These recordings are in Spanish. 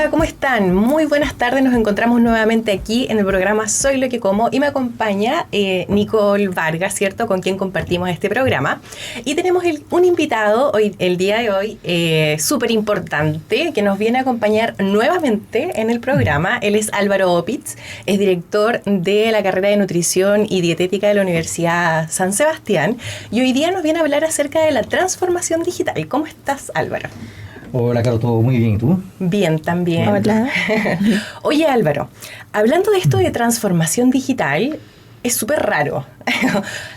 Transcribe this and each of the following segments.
Hola, ¿cómo están? Muy buenas tardes, nos encontramos nuevamente aquí en el programa Soy lo que como y me acompaña Nicole Vargas, ¿cierto? Con quien compartimos este programa. Y tenemos un invitado el día de hoy súper importante que nos viene a acompañar nuevamente en el programa. Él es Álvaro Opitz, es director de la carrera de Nutrición y Dietética de la Universidad San Sebastián y hoy día nos viene a hablar acerca de la transformación digital. ¿Cómo estás, Álvaro? Hola, Caro, todo muy bien, ¿y tú? Bien, también. Hola. Oye, Álvaro, hablando de esto de transformación digital, es súper raro.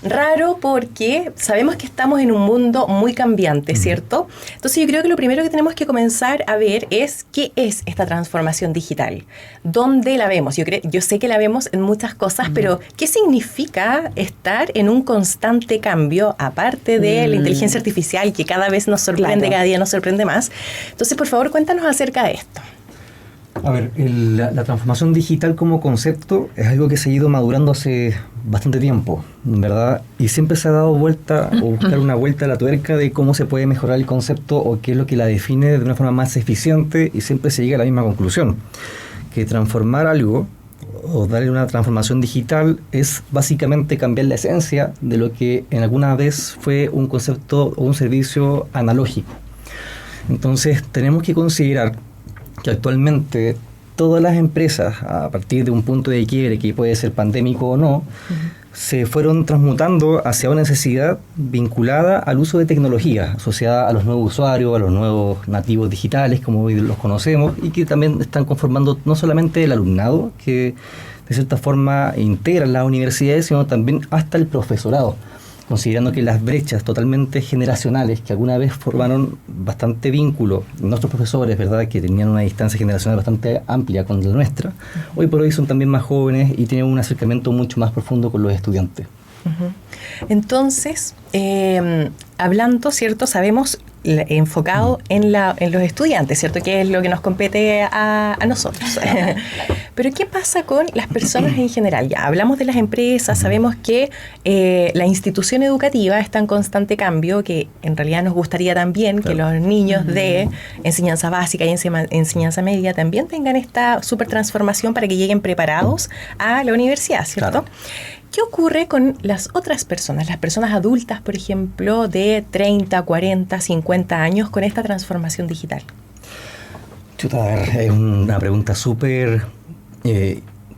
Raro porque sabemos que estamos en un mundo muy cambiante, ¿cierto? Entonces yo creo que lo primero que tenemos que comenzar a ver es qué es esta transformación digital. ¿Dónde la vemos? Yo sé que la vemos en muchas cosas, pero ¿qué significa estar en un constante cambio, aparte de la inteligencia artificial que cada vez nos sorprende, cada día nos sorprende más? Entonces, por favor, cuéntanos acerca de esto. A ver, la transformación digital como concepto es algo que se ha ido madurando hace bastante tiempo, ¿verdad? Y siempre se ha dado vuelta o buscar una vuelta a la tuerca de cómo se puede mejorar el concepto o qué es lo que la define de una forma más eficiente, y siempre se llega a la misma conclusión, que transformar algo o darle una transformación digital es básicamente cambiar la esencia de lo que en alguna vez fue un concepto o un servicio analógico. Entonces tenemos que considerar que actualmente todas las empresas, a partir de un punto de quiebre que puede ser pandémico o no, se fueron transmutando hacia una necesidad vinculada al uso de tecnología, asociada a los nuevos usuarios, a los nuevos nativos digitales, como hoy los conocemos, y que también están conformando no solamente el alumnado, que de cierta forma integra las universidades, sino también hasta el profesorado, considerando que las brechas totalmente generacionales que alguna vez formaron bastante vínculo, nuestros profesores, ¿verdad?, que tenían una distancia generacional bastante amplia con la nuestra, hoy por hoy son también más jóvenes y tienen un acercamiento mucho más profundo con los estudiantes. Entonces, hablando, ¿cierto? Sabemos enfocado en los estudiantes, ¿cierto? Que es lo que nos compete a nosotros. Pero ¿qué pasa con las personas en general? Ya hablamos de las empresas, sabemos que la institución educativa está en constante cambio, que en realidad nos gustaría también que los niños de enseñanza básica y enseñanza media también tengan esta súper transformación para que lleguen preparados a la universidad, ¿cierto? Claro. ¿Qué ocurre con las otras personas, las personas adultas, por ejemplo, de 30, 40, 50 años con esta transformación digital? Chuta, a ver, es una pregunta súper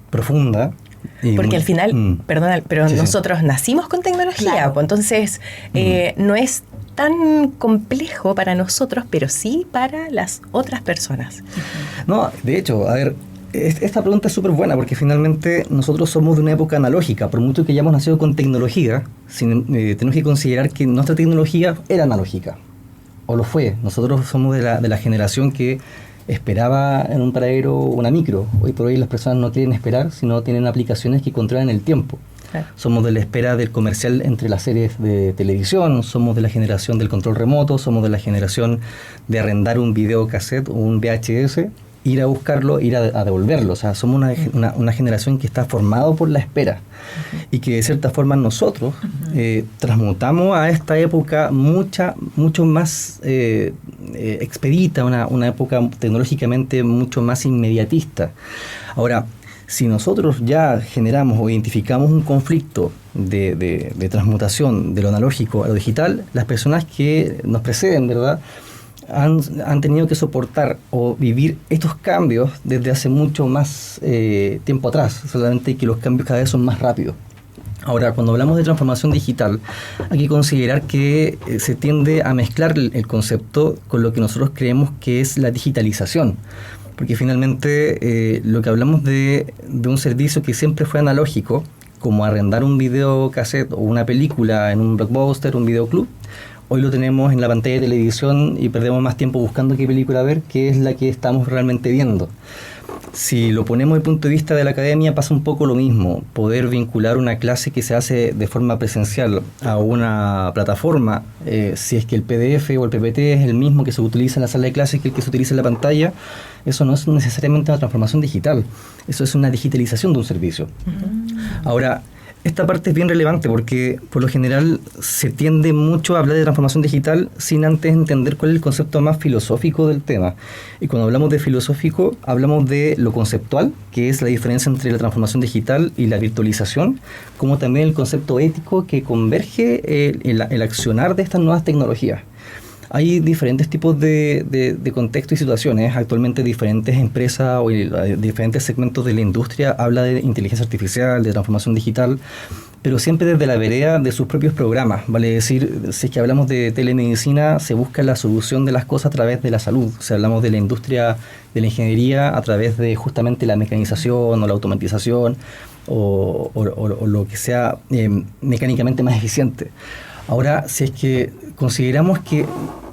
profunda. Porque al final, perdona, pero sí, nosotros nacimos con tecnología, claro. Pues entonces no es tan complejo para nosotros, pero sí para las otras personas. No, de hecho, a ver, esta pregunta es súper buena porque finalmente nosotros somos de una época analógica. Por mucho que hayamos nacido con tecnología, tenemos que considerar que nuestra tecnología era analógica, o lo fue. Nosotros somos de la generación que esperaba en un paradero una micro. Hoy por hoy las personas no quieren esperar, sino tienen aplicaciones que controlan el tiempo. Claro. Somos de la espera del comercial entre las series de televisión, somos de la generación del control remoto, somos de la generación de arrendar un videocassette o un VHS, ir a buscarlo, ir a devolverlo. O sea, somos una generación que está formado por la espera y que de cierta forma nosotros transmutamos a esta época mucho más expedita, una época tecnológicamente mucho más inmediatista. Ahora, si nosotros ya generamos o identificamos un conflicto de transmutación de lo analógico a lo digital, las personas que nos preceden, ¿verdad?, han tenido que soportar o vivir estos cambios desde hace mucho más tiempo atrás, solamente que los cambios cada vez son más rápidos. Ahora, cuando hablamos de transformación digital, hay que considerar que se tiende a mezclar el concepto con lo que nosotros creemos que es la digitalización, porque finalmente lo que hablamos de un servicio que siempre fue analógico, como arrendar un videocassette o una película en un Blockbuster, un videoclub, hoy lo tenemos en la pantalla de televisión y perdemos más tiempo buscando qué película ver, que es la que estamos realmente viendo. Si lo ponemos desde el punto de vista de la academia, pasa un poco lo mismo. Poder vincular una clase que se hace de forma presencial a una plataforma, si es que el PDF o el PPT es el mismo que se utiliza en la sala de clases que el que se utiliza en la pantalla, eso no es necesariamente una transformación digital. Eso es una digitalización de un servicio. Ahora, esta parte es bien relevante porque por lo general se tiende mucho a hablar de transformación digital sin antes entender cuál es el concepto más filosófico del tema. Y cuando hablamos de filosófico, hablamos de lo conceptual, que es la diferencia entre la transformación digital y la virtualización, como también el concepto ético que converge el accionar de estas nuevas tecnologías. Hay diferentes tipos de contextos y situaciones. Actualmente diferentes empresas o diferentes segmentos de la industria hablan de inteligencia artificial, de transformación digital, pero siempre desde la vereda de sus propios programas. Vale decir, si es que hablamos de telemedicina, se busca la solución de las cosas a través de la salud. Si hablamos de la industria de la ingeniería, a través de justamente la mecanización o la automatización o lo que sea mecánicamente más eficiente. Ahora, si es que consideramos que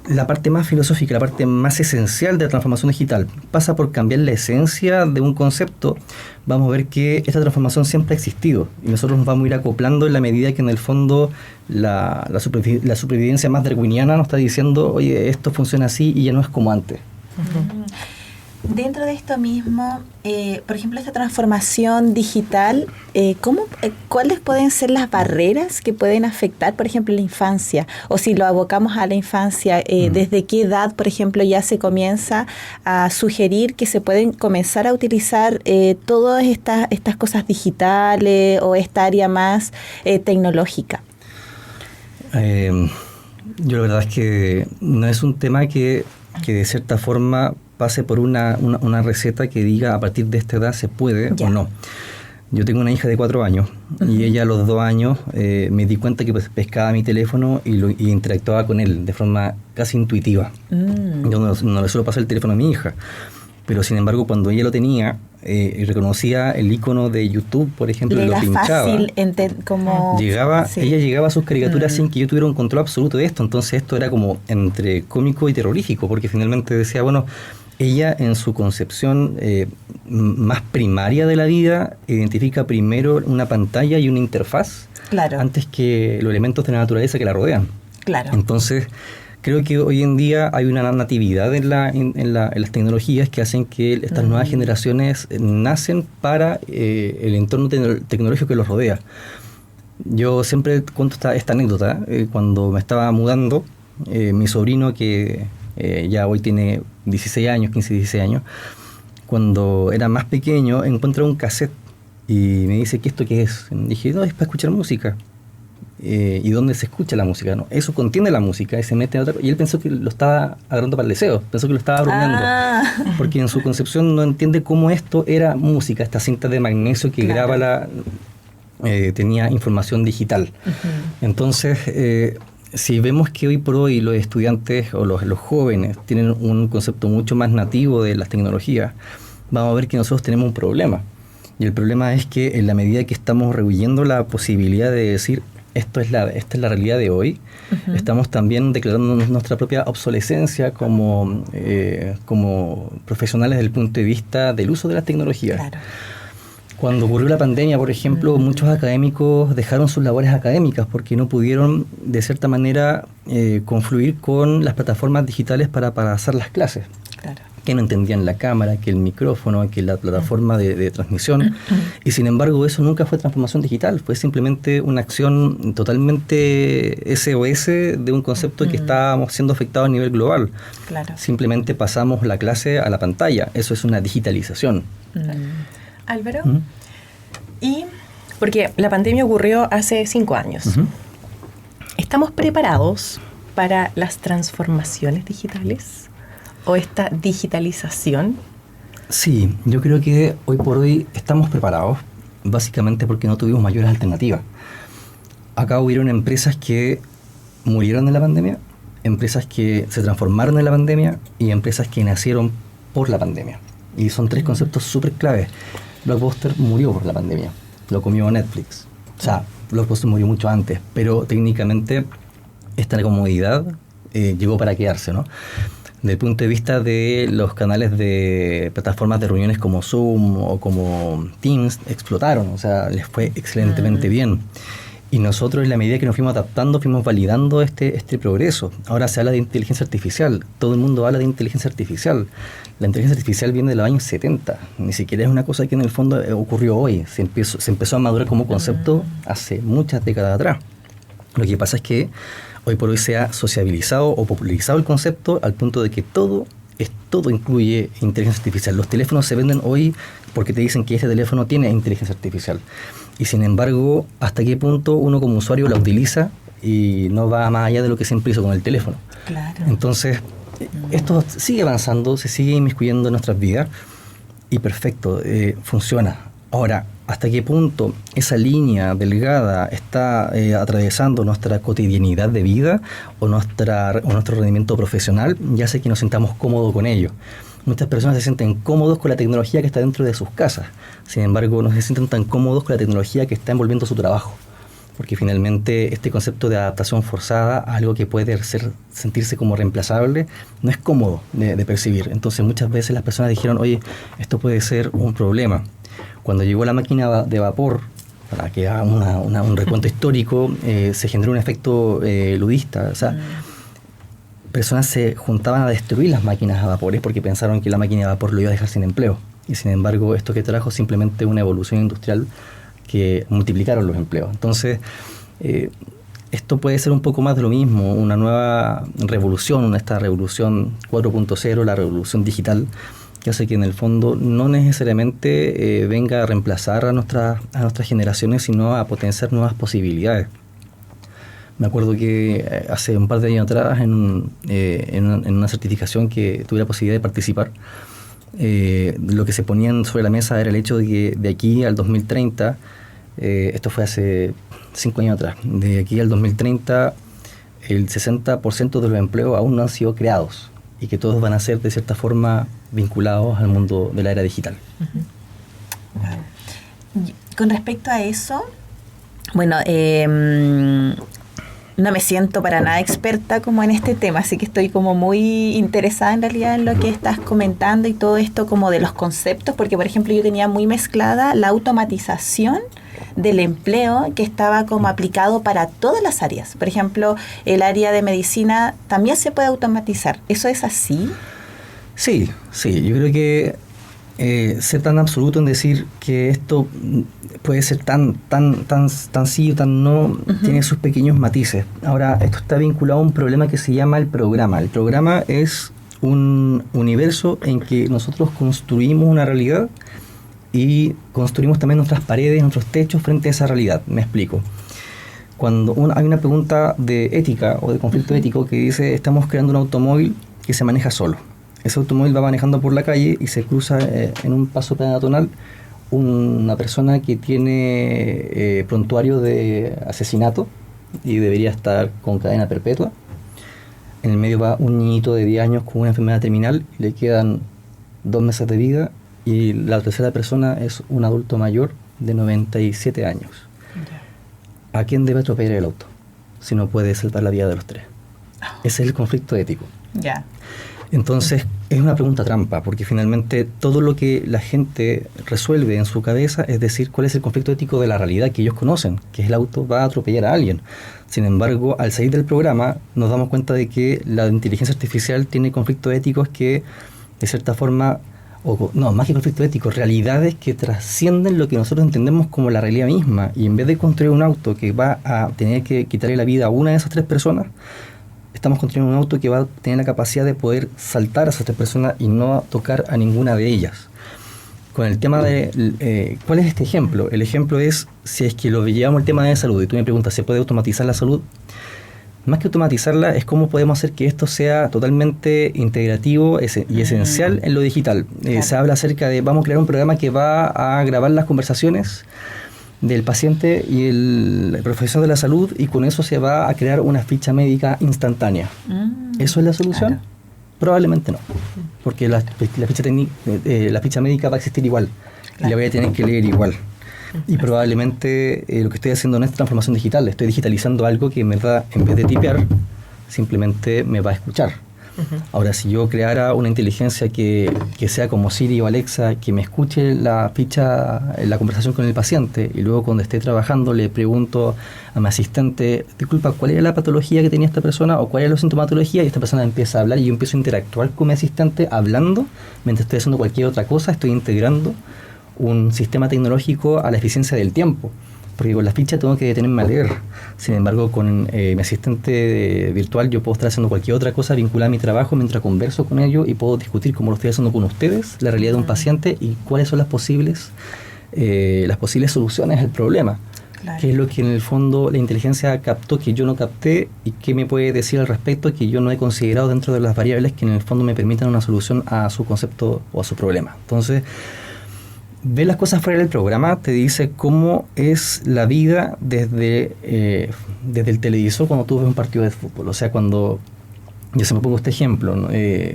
la parte más filosófica, la parte más esencial de la transformación digital pasa por cambiar la esencia de un concepto, vamos a ver que esta transformación siempre ha existido y nosotros nos vamos a ir acoplando en la medida que en el fondo la supervivencia más darwiniana nos está diciendo, oye, esto funciona así y ya no es como antes. Uh-huh. Dentro de esto mismo, por ejemplo, esta transformación digital, ¿cuáles pueden ser las barreras que pueden afectar, por ejemplo, la infancia? O si lo abocamos a la infancia, ¿desde qué edad, por ejemplo, ya se comienza a sugerir que se pueden comenzar a utilizar todas estas cosas digitales o esta área más tecnológica? Yo la verdad es que no es un tema que de cierta forma pase por una receta que diga a partir de esta edad se puede o no. Yo tengo una hija de 4 años y ella a los 2 años me di cuenta que pescaba mi teléfono y interactuaba con él de forma casi intuitiva. Yo no le suelo pasar el teléfono a mi hija, pero sin embargo cuando ella lo tenía y reconocía el icono de YouTube, por ejemplo, y lo pinchaba, fácil ella llegaba a sus caricaturas sin que yo tuviera un control absoluto de esto. Entonces esto era como entre cómico y terrorífico, porque finalmente decía, bueno, ella en su concepción más primaria de la vida identifica primero una pantalla y una interfaz antes que los elementos de la naturaleza que la rodean. Claro. Entonces creo que hoy en día hay una natividad en las tecnologías que hacen que estas nuevas generaciones nacen para el entorno tecnológico que los rodea. Yo siempre cuento esta anécdota. Cuando me estaba mudando, mi sobrino que ya hoy tiene 16 años, 15, 16 años, cuando era más pequeño encuentra un cassette y me dice, ¿esto qué es? Y dije, no, es para escuchar música. ¿Y dónde se escucha la música? ¿No? Eso contiene la música y se mete en otra. Y él pensó que lo estaba agarrando para el deseo, pensó que lo estaba bromeando, porque en su concepción no entiende cómo esto era música, esta cinta de magnesio que graba tenía información digital. Entonces, si vemos que hoy por hoy los estudiantes o los jóvenes tienen un concepto mucho más nativo de las tecnologías, vamos a ver que nosotros tenemos un problema. Y el problema es que en la medida que estamos rehuyendo la posibilidad de decir esta es la realidad de hoy, estamos también declarando nuestra propia obsolescencia como profesionales desde el punto de vista del uso de las tecnologías. Claro. Cuando ocurrió la pandemia, por ejemplo, muchos académicos dejaron sus labores académicas porque no pudieron, de cierta manera, confluir con las plataformas digitales para hacer las clases. Claro. Que no entendían la cámara, que el micrófono, que la plataforma de transmisión. Y sin embargo, eso nunca fue transformación digital, fue simplemente una acción totalmente SOS de un concepto que estábamos siendo afectados a nivel global. Claro. Simplemente pasamos la clase a la pantalla. Eso es una digitalización. Álvaro, y porque la pandemia ocurrió hace 5 años, ¿estamos preparados para las transformaciones digitales o esta digitalización? Sí, yo creo que hoy por hoy estamos preparados, básicamente porque no tuvimos mayores alternativas. Acá hubieron empresas que murieron en la pandemia, empresas que se transformaron en la pandemia y empresas que nacieron por la pandemia. Y son 3 conceptos súper claves. Blockbuster murió por la pandemia, lo comió Netflix. O sea, Blockbuster murió mucho antes, pero técnicamente esta comodidad llegó para quedarse, ¿no? Desde el punto de vista de los canales de plataformas de reuniones como Zoom o como Teams, explotaron, o sea, les fue excelentemente bien. Y nosotros, en la medida que nos fuimos adaptando, fuimos validando este progreso. Ahora se habla de inteligencia artificial. Todo el mundo habla de inteligencia artificial. La inteligencia artificial viene de los años 70. Ni siquiera es una cosa que en el fondo ocurrió hoy. Se empezó a madurar como concepto hace muchas décadas atrás. Lo que pasa es que hoy por hoy se ha sociabilizado o popularizado el concepto al punto de que todo incluye inteligencia artificial. Los teléfonos se venden hoy porque te dicen que este teléfono tiene inteligencia artificial. Y sin embargo, ¿hasta qué punto uno como usuario la utiliza y no va más allá de lo que siempre hizo con el teléfono? Claro. Entonces, esto sigue avanzando, se sigue inmiscuyendo en nuestras vidas y perfecto, funciona. Ahora, ¿hasta qué punto esa línea delgada está atravesando nuestra cotidianidad de vida o nuestro rendimiento profesional? Ya sé que nos sintamos cómodos con ello. Muchas personas se sienten cómodos con la tecnología que está dentro de sus casas. Sin embargo, no se sienten tan cómodos con la tecnología que está envolviendo su trabajo. Porque finalmente este concepto de adaptación forzada a algo que puede sentirse como reemplazable no es cómodo de percibir. Entonces muchas veces las personas dijeron, oye, esto puede ser un problema. Cuando llegó la máquina de vapor, para que haga un recuento histórico, se generó un efecto ludista. O sea, personas se juntaban a destruir las máquinas a vapores porque pensaron que la máquina de vapor lo iba a dejar sin empleo. Y sin embargo, esto que trajo simplemente una evolución industrial que multiplicaron los empleos. Entonces, esto puede ser un poco más de lo mismo, una nueva revolución, esta revolución 4.0, la revolución digital, que hace que en el fondo no necesariamente venga a reemplazar a nuestras generaciones, sino a potenciar nuevas posibilidades. Me acuerdo que hace un par de años atrás, en una certificación que tuve la posibilidad de participar, lo que se ponían sobre la mesa era el hecho de que de aquí al 2030, esto fue hace 5 años atrás, de aquí al 2030 el 60% de los empleos aún no han sido creados y que todos van a ser de cierta forma vinculados al mundo de la era digital. Con respecto a eso, bueno, no me siento para nada experta como en este tema, así que estoy como muy interesada en realidad en lo que estás comentando y todo esto como de los conceptos, porque por ejemplo yo tenía muy mezclada la automatización del empleo que estaba como aplicado para todas las áreas. Por ejemplo, el área de medicina también se puede automatizar. ¿Eso es así? Sí, yo creo que ser tan absoluto en decir que esto puede ser tan sí o tan no, tiene sus pequeños matices. Ahora, esto está vinculado a un problema que se llama el programa. El programa es un universo en que nosotros construimos una realidad y construimos también nuestras paredes, nuestros techos frente a esa realidad. Me explico. Cuando hay una pregunta de ética o de conflicto ético que dice, estamos creando un automóvil que se maneja solo. Ese automóvil va manejando por la calle y se cruza en un paso peatonal una persona que tiene prontuario de asesinato y debería estar con cadena perpetua. En el medio va un niñito de 10 años con una enfermedad terminal, le quedan 2 meses de vida, y la tercera persona es un adulto mayor de 97 años. ¿A quién debe atropellar el auto si no puede salvar la vida de los 3? Ese es el conflicto ético. Ya. Entonces, es una pregunta trampa, porque finalmente todo lo que la gente resuelve en su cabeza es decir, ¿cuál es el conflicto ético de la realidad que ellos conocen? Que el auto va a atropellar a alguien. Sin embargo, al salir del programa, nos damos cuenta de que la inteligencia artificial tiene conflictos éticos que, de cierta forma, más que conflictos éticos, realidades que trascienden lo que nosotros entendemos como la realidad misma. Y en vez de construir un auto que va a tener que quitarle la vida a una de esas 3 personas, estamos construyendo un auto que va a tener la capacidad de poder saltar a esas 3 personas y no tocar a ninguna de ellas. Con el tema de... ¿cuál es este ejemplo? El ejemplo es, si es que lo llevamos al tema de salud, y tú me preguntas, ¿se puede automatizar la salud? Más que automatizarla, es cómo podemos hacer que esto sea totalmente integrativo y esencial en lo digital. Claro. Se habla acerca de, vamos a crear un programa que va a grabar las conversaciones del paciente y el profesional de la salud, y con eso se va a crear una ficha médica instantánea. ¿Eso es la solución? Claro. Probablemente no, porque la ficha médica va a existir igual, claro, y la voy a tener que leer igual. Y probablemente lo que estoy haciendo no es transformación digital, estoy digitalizando algo que me va, en vez de tipear, simplemente me va a escuchar. Ahora, si yo creara una inteligencia que sea como Siri o Alexa, que me escuche la conversación con el paciente, y luego cuando esté trabajando le pregunto a mi asistente, disculpa, ¿cuál era la patología que tenía esta persona o cuál era la sintomatología? Y esta persona empieza a hablar y yo empiezo a interactuar con mi asistente hablando, mientras estoy haciendo cualquier otra cosa, estoy integrando un sistema tecnológico a la eficiencia del tiempo. Porque con la ficha tengo que detenerme a leer. Sin embargo, con mi asistente virtual yo puedo estar haciendo cualquier otra cosa vinculada a mi trabajo mientras converso con ellos y puedo discutir, como lo estoy haciendo con ustedes, la realidad de un paciente y cuáles son las posibles soluciones al problema. Claro. Que es lo que en el fondo la inteligencia captó que yo no capté y qué me puede decir al respecto que yo no he considerado dentro de las variables que en el fondo me permitan una solución a su concepto o a su problema. Entonces, ver las cosas fuera del programa te dice cómo es la vida desde el televisor cuando tú ves un partido de fútbol. O sea, cuando, yo se me pongo este ejemplo, ¿no?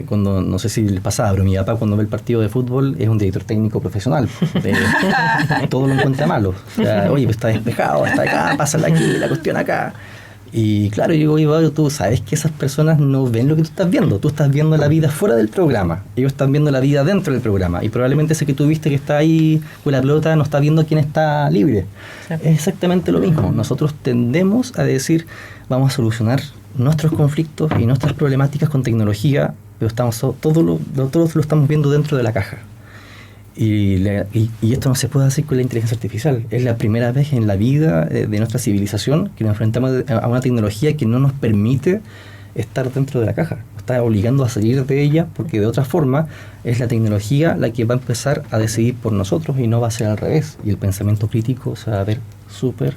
Cuando, no sé si les pasaba, pero mi papá cuando ve el partido de fútbol es un director técnico profesional. Todo lo encuentra malo. O sea, oye, pues está despejado, está acá, pásala aquí, la cuestión acá. Y claro, yo digo, oye, tú sabes que esas personas no ven lo que tú estás viendo la vida fuera del programa, ellos están viendo la vida dentro del programa, y probablemente ese que tú viste que está ahí con la pelota no está viendo quién está libre. Sí. Es exactamente lo mismo, nosotros tendemos a decir, vamos a solucionar nuestros conflictos y nuestras problemáticas con tecnología, pero todos lo estamos viendo dentro de la caja. Y esto no se puede hacer con la inteligencia artificial. Es la primera vez en la vida de nuestra civilización que nos enfrentamos a una tecnología que no nos permite estar dentro de la caja. Nos está obligando a salir de ella porque de otra forma es la tecnología la que va a empezar a decidir por nosotros y no va a ser al revés. Y el pensamiento crítico se va a ver súper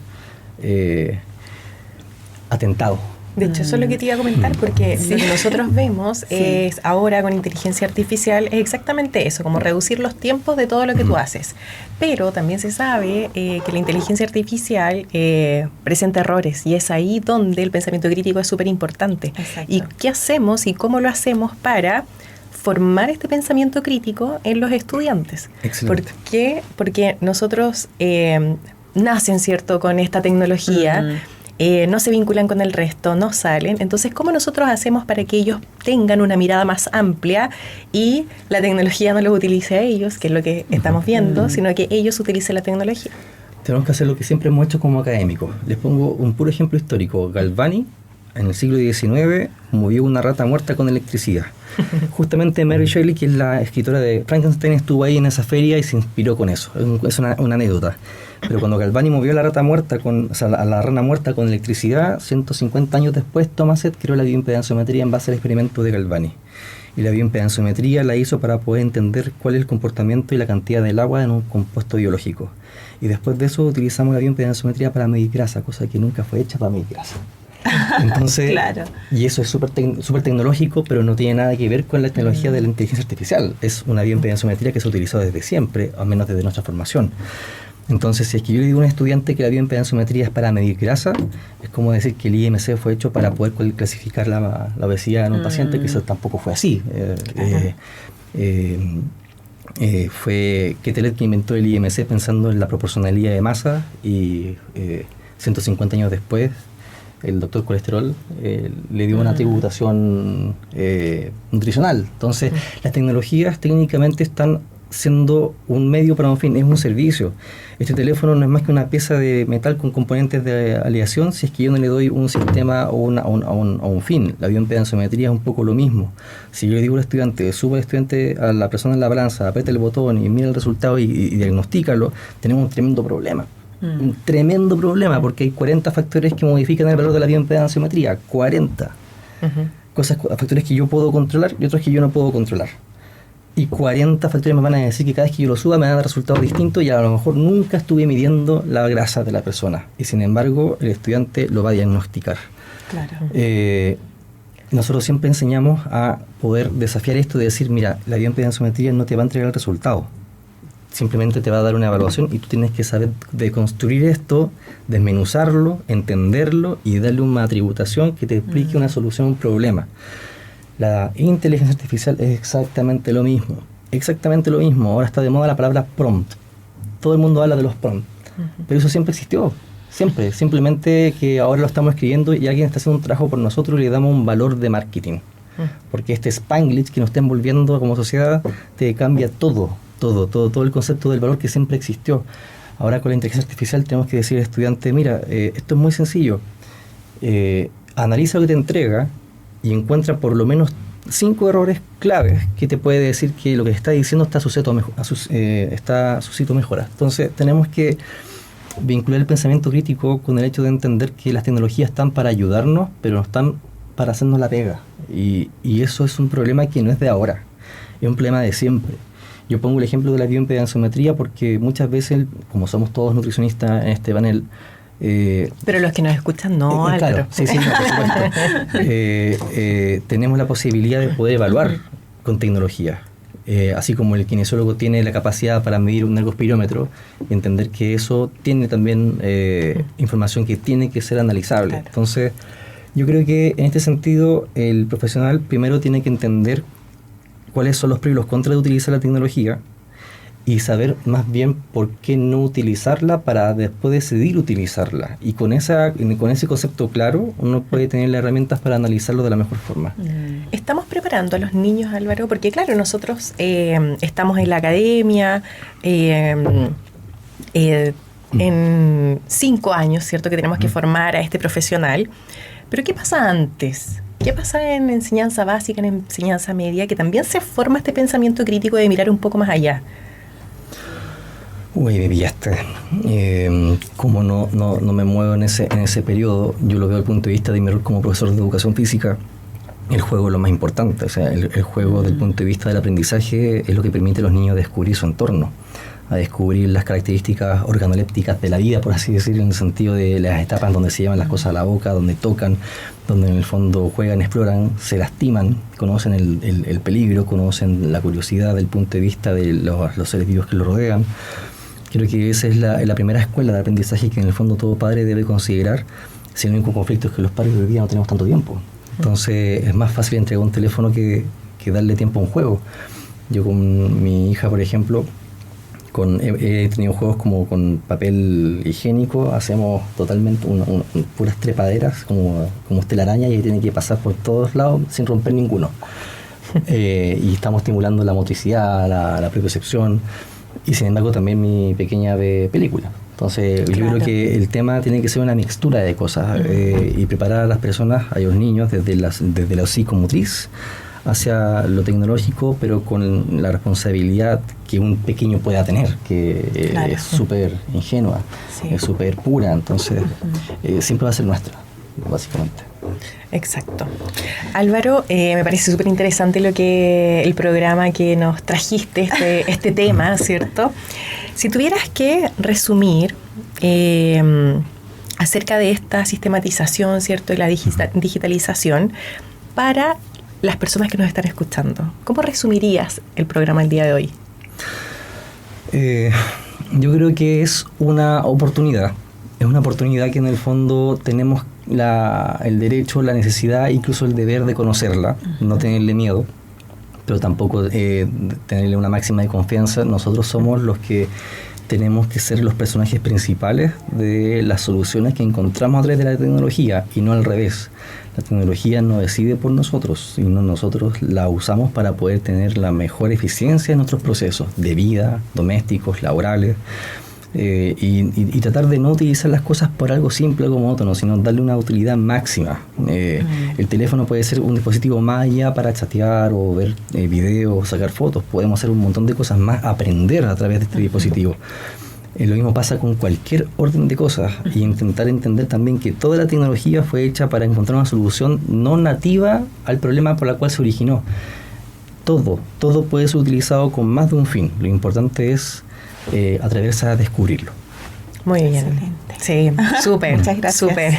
atentado. De hecho, eso es lo que te iba a comentar, porque lo que nosotros vemos es ahora con inteligencia artificial es exactamente eso, como reducir los tiempos de todo lo que tú haces. Pero también se sabe que la inteligencia artificial presenta errores y es ahí donde el pensamiento crítico es súper importante. Exacto. ¿Y qué hacemos y cómo lo hacemos para formar este pensamiento crítico en los estudiantes? Excelente. ¿Por qué? Porque nosotros nacen, ¿cierto?, con esta tecnología. No se vinculan con el resto, no salen. Entonces, ¿cómo nosotros hacemos para que ellos tengan una mirada más amplia y la tecnología no los utilice a ellos, que es lo que estamos viendo, sino que ellos utilicen la tecnología? Tenemos que hacer lo que siempre hemos hecho como académicos. Les pongo un puro ejemplo histórico. Galvani, en el siglo XIX, movió una rata muerta con electricidad. Justamente Mary Shelley, que es la escritora de Frankenstein, estuvo ahí en esa feria y se inspiró con eso. Es una anécdota. Pero cuando Galvani movió la rata muerta a la rana muerta con electricidad, 150 años después, Thomaset creó la bioimpedanciometría en base al experimento de Galvani. Y la bioimpedanciometría la hizo para poder entender cuál es el comportamiento y la cantidad del agua en un compuesto biológico. Y después de eso utilizamos la bioimpedanciometría para medir grasa, cosa que nunca fue hecha para medir grasa. Entonces, claro. Y eso es súper tecnológico, pero no tiene nada que ver con la tecnología de la inteligencia artificial. Es una bioimpedanciometría que se ha utilizado desde siempre, al menos desde nuestra formación. Entonces, si es que yo le digo a un estudiante que la bioimpedanciometría es para medir grasa, es como decir que el IMC fue hecho para poder clasificar la obesidad en un paciente, que eso tampoco fue así. Fue Quetelet que inventó el IMC pensando en la proporcionalidad de masa y 150 años después el doctor Colesterol le dio una tributación nutricional. Entonces, las tecnologías técnicamente están siendo un medio para un fin, es un servicio. Este teléfono no es más que una pieza de metal con componentes de aleación si es que yo no le doy un sistema o un fin. La bioimpedanciometría es un poco lo mismo. Si yo le digo al estudiante, suba al estudiante a la persona en la balanza, aprieta el botón y mira el resultado y diagnostícalo, tenemos un tremendo problema. Un tremendo problema, porque hay 40 factores que modifican el valor de la bioimpedanciometría. 40. Factores que yo puedo controlar y otros que yo no puedo controlar. Y 40 factores me van a decir que cada vez que yo lo suba me van a dar resultados distintos y a lo mejor nunca estuve midiendo la grasa de la persona. Y sin embargo, el estudiante lo va a diagnosticar. Claro. Nosotros siempre enseñamos a poder desafiar esto de decir, mira, la bioimpedanciometría no te va a entregar el resultado. Simplemente te va a dar una evaluación y tú tienes que saber deconstruir esto, desmenuzarlo, entenderlo y darle una tributación que te explique una solución a un problema. La inteligencia artificial es exactamente lo mismo. Exactamente lo mismo. Ahora está de moda la palabra prompt. Todo el mundo habla de los prompts. Pero eso siempre existió. Siempre. Simplemente que ahora lo estamos escribiendo y alguien está haciendo un trabajo por nosotros y le damos un valor de marketing. porque este Spanglish que nos está envolviendo como sociedad te cambia todo el concepto del valor que siempre existió. Ahora con la inteligencia artificial tenemos que decir al estudiante, mira, esto es muy sencillo, analiza lo que te entrega y encuentra por lo menos 5 errores claves que te puede decir que lo que está diciendo está sujeto a mejora. Entonces tenemos que vincular el pensamiento crítico con el hecho de entender que las tecnologías están para ayudarnos, pero no están para hacernos la pega. Y eso es un problema que no es de ahora, es un problema de siempre. Yo pongo el ejemplo de la bioimpedanciometría porque muchas veces, como somos todos nutricionistas en este panel, pero los que nos escuchan no, claro, sí, no, por supuesto. Tenemos la posibilidad de poder evaluar con tecnología. Así como el kinesiólogo tiene la capacidad para medir un ergospirómetro y entender que eso tiene también información que tiene que ser analizable. Claro. Entonces, yo creo que en este sentido el profesional primero tiene que entender cuáles son los pros y los contras de utilizar la tecnología y saber más bien por qué no utilizarla para después decidir utilizarla. Y con ese concepto claro, uno puede tener las herramientas para analizarlo de la mejor forma. Estamos preparando a los niños, Álvaro, porque claro, nosotros estamos en la academia, en 5 años, ¿cierto?, que tenemos que formar a este profesional. Pero ¿qué pasa antes? ¿Qué pasa en enseñanza básica, en enseñanza media, que también se forma este pensamiento crítico de mirar un poco más allá? Uy, me pillaste. Como no me muevo en ese periodo, yo lo veo desde el punto de vista de mi rol como profesor de educación física. El juego es lo más importante. O sea, el juego desde el punto de vista del aprendizaje es lo que permite a los niños descubrir su entorno, a descubrir las características organolépticas de la vida, por así decirlo, en el sentido de las etapas donde se llevan las cosas a la boca, donde tocan, donde en el fondo juegan, exploran, se lastiman, conocen el peligro, conocen la curiosidad del punto de vista de los seres vivos que los rodean. Creo que esa es la primera escuela de aprendizaje que en el fondo todo padre debe considerar, si el único conflicto es que los padres de hoy día no tenemos tanto tiempo. Entonces es más fácil entregar un teléfono que darle tiempo a un juego. Yo con mi hija, por ejemplo, he tenido juegos como con papel higiénico, hacemos totalmente puras trepaderas como telaraña y ahí tiene que pasar por todos lados sin romper ninguno. Y estamos estimulando la motricidad, la propiocepción. Y sin embargo también mi pequeña ve película. Entonces claro, yo creo que el tema tiene que ser una mixtura de cosas y preparar a las personas, a los niños, desde la psicomotriz hacia lo tecnológico, pero con la responsabilidad que un pequeño pueda tener, que claro, es súper ingenua, sí, es súper pura, entonces siempre va a ser nuestra, básicamente. Exacto. Álvaro, me parece súper interesante el programa que nos trajiste, este tema, ¿cierto? Si tuvieras que resumir acerca de esta sistematización, ¿cierto?, y la digitalización para las personas que nos están escuchando, ¿cómo resumirías el programa el día de hoy? Yo creo que es una oportunidad. Es una oportunidad que en el fondo tenemos el derecho, la necesidad, incluso el deber de conocerla, no tenerle miedo, pero tampoco tenerle una máxima de confianza. Nosotros somos los que tenemos que ser los personajes principales de las soluciones que encontramos a través de la tecnología y no al revés. La tecnología no decide por nosotros, sino nosotros la usamos para poder tener la mejor eficiencia en nuestros procesos de vida, domésticos, laborales. Y tratar de no utilizar las cosas por algo simple, algo monótono, sino darle una utilidad máxima. El teléfono puede ser un dispositivo más allá para chatear o ver videos, sacar fotos. Podemos hacer un montón de cosas más, aprender a través de este dispositivo. Lo mismo pasa con cualquier orden de cosas y intentar entender también que toda la tecnología fue hecha para encontrar una solución no nativa al problema por la cual se originó. Todo puede ser utilizado con más de un fin. Lo importante es atreverse a descubrirlo. Muy bien. Excelente. Sí, súper. Muchas gracias. Súper.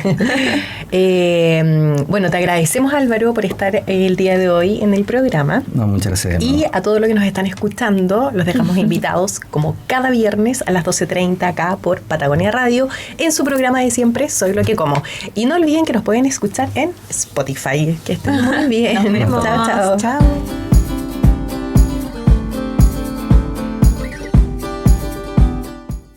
Bueno, te agradecemos, Álvaro, por estar el día de hoy en el programa. No, muchas gracias. Y a todos los que nos están escuchando, los dejamos invitados como cada viernes a las 12:30 acá por Patagonia Radio en su programa de siempre, Soy lo que como. Y no olviden que nos pueden escuchar en Spotify. Que estén muy bien. Nos vemos. Chao, chao. Chao.